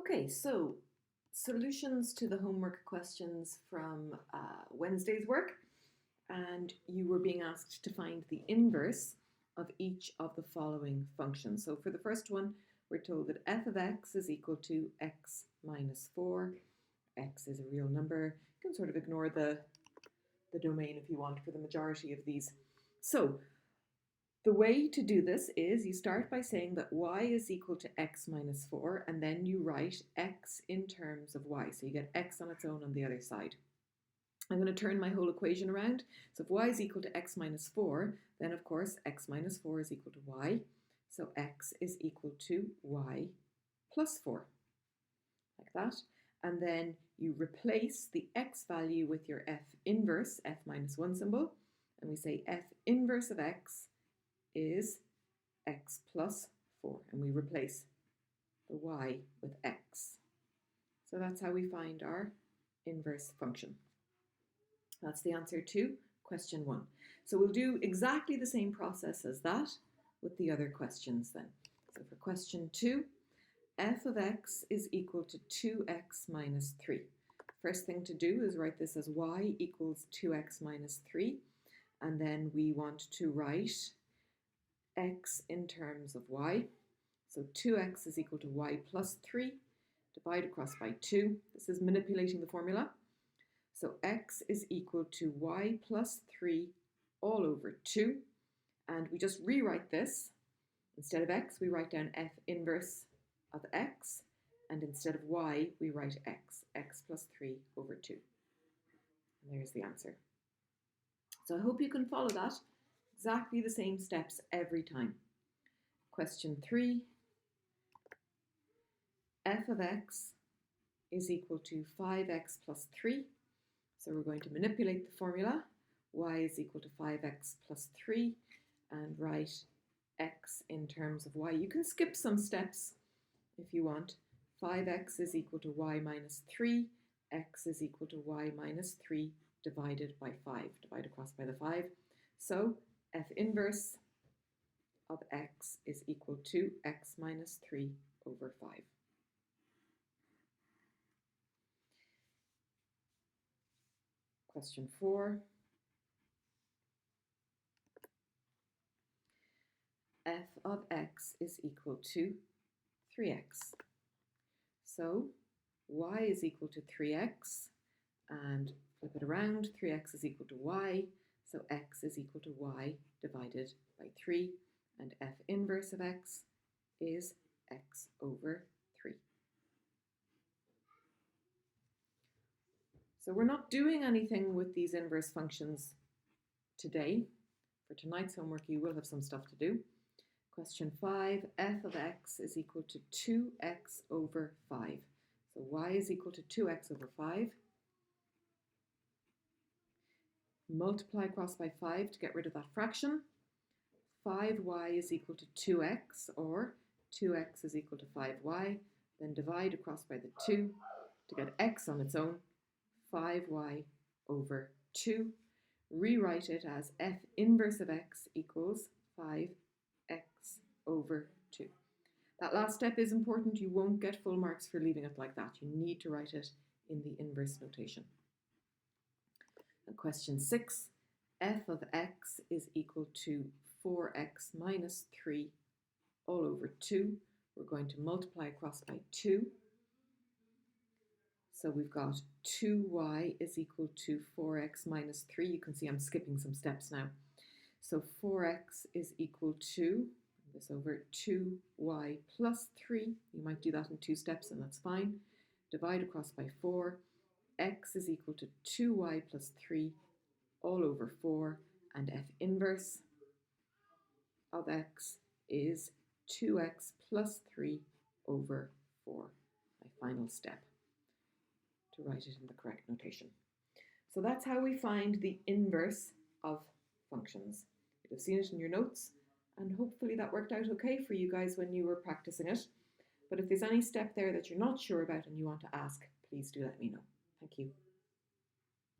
Okay, so solutions to the homework questions from Wednesday's work, and you were being asked to find the inverse of each of the following functions. So for the first one, we're told that f of x is equal to x minus 4. X is a real number. You can sort of ignore the domain if you want for the majority of these. So the way to do this is you start by saying that y is equal to x minus 4, and then you write x in terms of y. So you get x on its own on the other side. I'm going to turn my whole equation around. So if y is equal to x minus 4, then of course x minus 4 is equal to y. So x is equal to y plus 4, like that. And then you replace the x value with your f inverse, f minus 1 symbol, and we say f inverse of x is x plus 4, and we replace the y with x. So that's how we find our inverse function. That's the answer to question 1. So we'll do exactly the same process as that with the other questions then. So for question 2, f of x is equal to 2x minus 3. First thing to do is write this as y equals 2x minus 3, and then we want to write x in terms of y. So 2x is equal to y plus 3, divide across by 2. This is manipulating the formula. So x is equal to y plus 3 all over 2. And we just rewrite this. Instead of x, we write down f inverse of x. And instead of y, we write x plus 3 over 2. And there's the answer. So I hope you can follow that. Exactly the same steps every time. Question 3, f of x is equal to 5x plus 3. So we're going to manipulate the formula. Y is equal to 5x plus 3 and write x in terms of y. You can skip some steps if you want. 5x is equal to y minus 3. X is equal to y minus 3 divided by 5. Divide across by the 5. So f inverse of x is equal to x minus 3 over 5. Question 4. F of x is equal to 3x. So y is equal to 3x, and flip it around, 3x is equal to y, so x is equal to y divided by 3, and f inverse of x is x over 3. So we're not doing anything with these inverse functions today. For tonight's homework, you will have some stuff to do. Question 5, f of x is equal to 2x over 5. So y is equal to 2x over 5. Multiply across by 5 to get rid of that fraction. 5y is equal to 2x, or 2x is equal to 5y. Then divide across by the 2 to get x on its own. 5y over 2. Rewrite it as f inverse of x equals 5x over 2. That last step is important. You won't get full marks for leaving it like that. You need to write it in the inverse notation. And question 6, f of x is equal to 4x minus 3 all over 2. We're going to multiply across by 2. So we've got 2y is equal to 4x minus 3. You can see I'm skipping some steps now. So 4x is equal to, this over 2y plus 3. You might do that in 2 steps, and that's fine. Divide across by 4. X is equal to 2y plus 3 all over 4. And f inverse of x is 2x plus 3 over 4. My final step to write it in the correct notation. So that's how we find the inverse of functions. You'll have seen it in your notes, and hopefully that worked out okay for you guys when you were practicing it. But if there's any step there that you're not sure about and you want to ask, please do let me know. Thank you.